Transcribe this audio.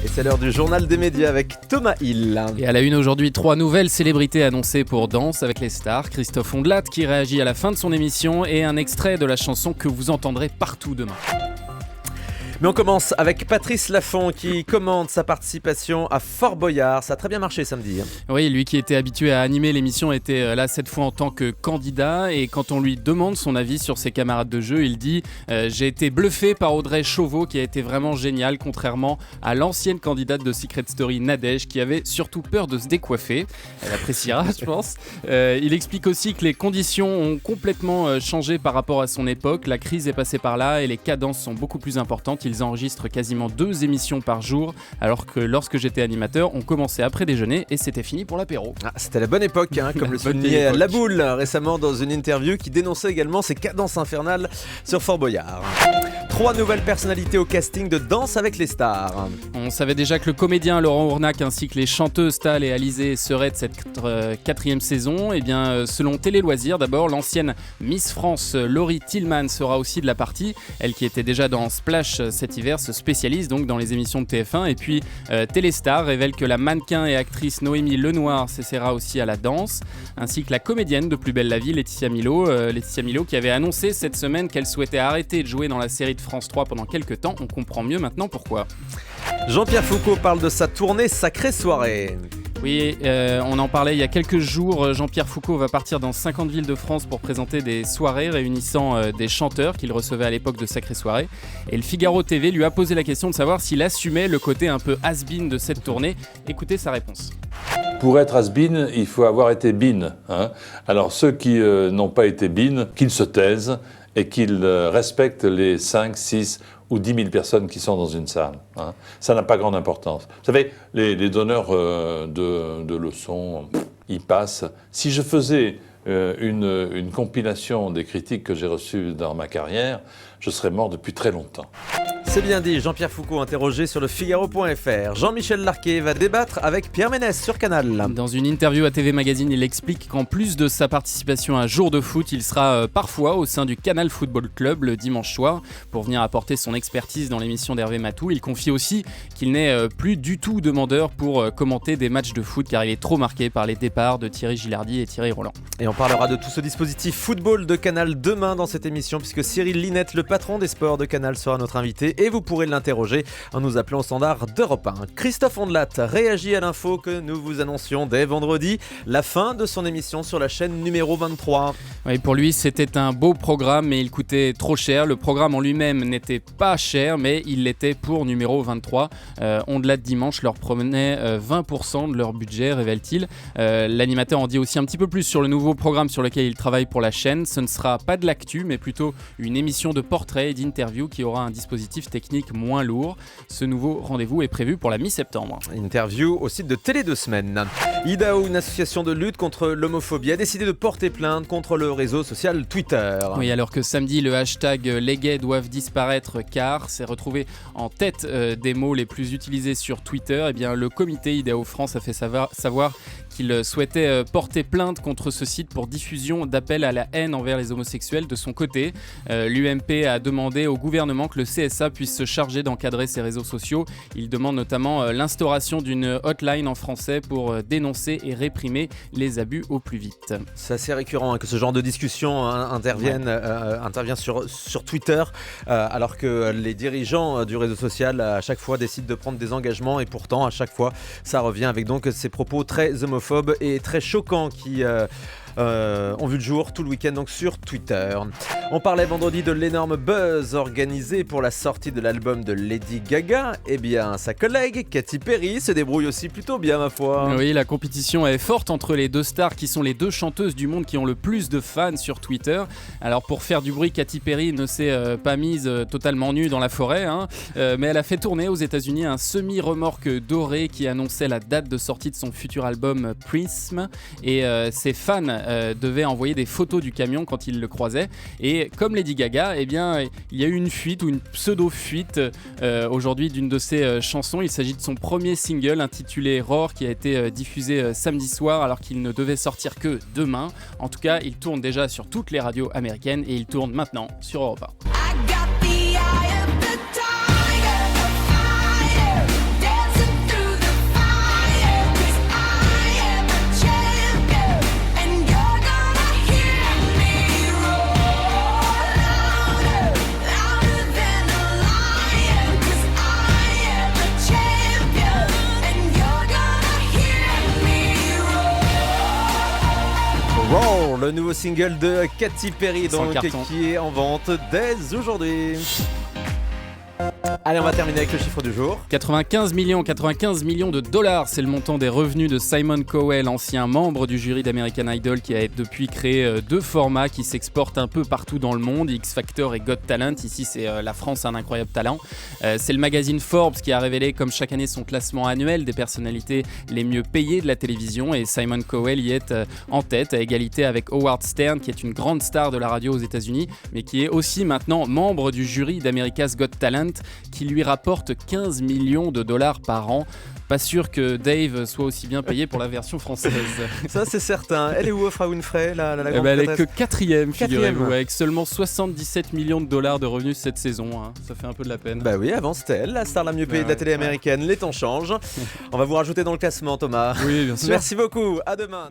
Et c'est l'heure du journal des médias avec Thomas Hill. Et à la une aujourd'hui, 3 nouvelles célébrités annoncées pour Danse avec les stars. Christophe Ondelat qui réagit à la fin de son émission et un extrait de la chanson que vous entendrez partout demain. Mais on commence avec Patrice Laffont qui commente sa participation à Fort Boyard. Ça a très bien marché samedi. Oui, lui qui était habitué à animer l'émission était là cette fois en tant que candidat. Et quand on lui demande son avis sur ses camarades de jeu, il dit « J'ai été bluffé par Audrey Chauveau qui a été vraiment géniale, contrairement à l'ancienne candidate de Secret Story, Nadège, qui avait surtout peur de se décoiffer. » Elle appréciera, je pense. Il explique aussi que les conditions ont complètement changé par rapport à son époque. La crise est passée par là et les cadences sont beaucoup plus importantes. Ils enregistrent quasiment 2 émissions par jour, alors que lorsque j'étais animateur, on commençait après déjeuner et c'était fini pour l'apéro. C'était la bonne époque, comme le soulignait La Boule récemment dans une interview qui dénonçait également ses cadences infernales sur Fort Boyard. 3 nouvelles personnalités au casting de Danse avec les stars. On savait déjà que le comédien Laurent Ournac ainsi que les chanteuses Tal et Alizée seraient de cette 4e saison. Et bien, selon Télé Loisirs, d'abord, l'ancienne Miss France Laurie Tillman sera aussi de la partie. Elle qui était déjà dans Splash cet hiver se spécialise donc dans les émissions de TF1. Et puis, Téléstar révèle que la mannequin et actrice Noémie Lenoir s'essaiera aussi à la danse, ainsi que la comédienne de Plus belle la vie, Laetitia Milo qui avait annoncé cette semaine qu'elle souhaitait arrêter de jouer dans la série de France 3 pendant quelques temps. On comprend mieux maintenant pourquoi. Jean-Pierre Foucault parle de sa tournée Sacrée Soirée. Oui, on en parlait il y a quelques jours. Jean-Pierre Foucault va partir dans 50 villes de France pour présenter des soirées réunissant des chanteurs qu'il recevait à l'époque de Sacrée Soirée. Et le Figaro TV lui a posé la question de savoir s'il assumait le côté un peu has-been de cette tournée. Écoutez sa réponse. Pour être has-been, il faut avoir été been. Alors ceux qui n'ont pas été been, qu'ils se taisent et qu'ils respectent les 5, 6 ou 10 000 personnes qui sont dans une salle. Ça n'a pas grande importance. Vous savez, les donneurs de leçons, ils passent. Si je faisais une compilation des critiques que j'ai reçues dans ma carrière, je serais mort depuis très longtemps. C'est bien dit, Jean-Pierre Foucault interrogé sur le Figaro.fr. Jean-Michel Larquet va débattre avec Pierre Ménès sur Canal. Dans une interview à TV Magazine, il explique qu'en plus de sa participation à Jour de foot, il sera parfois au sein du Canal Football Club le dimanche soir pour venir apporter son expertise dans l'émission d'Hervé Matou. Il confie aussi qu'il n'est plus du tout demandeur pour commenter des matchs de foot car il est trop marqué par les départs de Thierry Gilardi et Thierry Roland. Et on parlera de tout ce dispositif football de Canal demain dans cette émission puisque Cyril Linette, le patron des sports de Canal, sera notre invité. Et vous pourrez l'interroger en nous appelant au standard d'Europe 1. Christophe Ondelat réagit à l'info que nous vous annoncions dès vendredi, la fin de son émission sur la chaîne numéro 23. Oui, pour lui, c'était un beau programme, mais il coûtait trop cher. Le programme en lui-même n'était pas cher, mais il l'était pour numéro 23. Ondelat dimanche leur promenait 20% de leur budget, révèle-t-il. L'animateur en dit aussi un petit peu plus sur le nouveau programme sur lequel il travaille pour la chaîne. Ce ne sera pas de l'actu, mais plutôt une émission de portraits et d'interviews qui aura un dispositif technique moins lourd. Ce nouveau rendez-vous est prévu pour la mi-septembre. Interview au site de Télé 2 Semaines. IDAO, une association de lutte contre l'homophobie, a décidé de porter plainte contre le réseau social Twitter. Oui, alors que samedi, le hashtag les gays doivent disparaître car s'est retrouvé en tête des mots les plus utilisés sur Twitter, eh bien, le comité IDAO France a fait savoir qu'il souhaitait porter plainte contre ce site pour diffusion d'appels à la haine envers les homosexuels. De son côté, l'UMP a demandé au gouvernement que le CSA puisse se charger d'encadrer ces réseaux sociaux. Il demande notamment l'instauration d'une hotline en français pour dénoncer et réprimer les abus au plus vite. C'est assez récurrent que ce genre de discussion intervient sur Twitter alors que les dirigeants du réseau social à chaque fois décident de prendre des engagements et pourtant à chaque fois ça revient avec donc ces propos très homophobes et très choquants qui ont vu le jour tout le week-end donc sur Twitter. On parlait vendredi de l'énorme buzz organisé pour la sortie de l'album de Lady Gaga. Eh bien, sa collègue Katy Perry se débrouille aussi plutôt bien, ma foi. Oui, la compétition est forte entre les deux stars qui sont les deux chanteuses du monde qui ont le plus de fans sur Twitter. Alors pour faire du bruit, Katy Perry ne s'est pas mise totalement nue dans la forêt, mais elle a fait tourner aux États-Unis un semi-remorque doré qui annonçait la date de sortie de son futur album Prism. Et ses fans devaient envoyer des photos du camion quand ils le croisaient. Et comme Lady Gaga, eh bien, il y a eu une fuite ou une pseudo-fuite aujourd'hui d'une de ses chansons. Il s'agit de son premier single intitulé Roar qui a été diffusé samedi soir alors qu'il ne devait sortir que demain. En tout cas, il tourne déjà sur toutes les radios américaines et il tourne maintenant sur Europe 1. Le nouveau single de Katy Perry donc, carton. qui est en vente dès aujourd'hui. Allez, on va terminer avec le chiffre du jour. 95 millions de dollars, c'est le montant des revenus de Simon Cowell, ancien membre du jury d'American Idol, qui a depuis créé 2 formats qui s'exportent un peu partout dans le monde, X Factor et Got Talent. Ici, c'est la France a un incroyable talent. C'est le magazine Forbes qui a révélé, comme chaque année, son classement annuel des personnalités les mieux payées de la télévision, et Simon Cowell y est en tête, à égalité avec Howard Stern, qui est une grande star de la radio aux États-Unis, mais qui est aussi maintenant membre du jury d'America's Got Talent, qui lui rapporte 15 millions de dollars par an. Pas sûr que Dave soit aussi bien payé pour la version française. Ça, c'est certain. Elle est où, Oprah Winfrey, la grande Elle est que prêtresse 4e, figurez-vous, avec seulement 77 millions de dollars de revenus cette saison. Hein. Ça fait un peu de la peine. Bah oui, avant c'était elle, la star la mieux payée de la télé américaine. Les temps changent. On va vous rajouter dans le classement, Thomas. Oui, bien sûr. Merci beaucoup. À demain.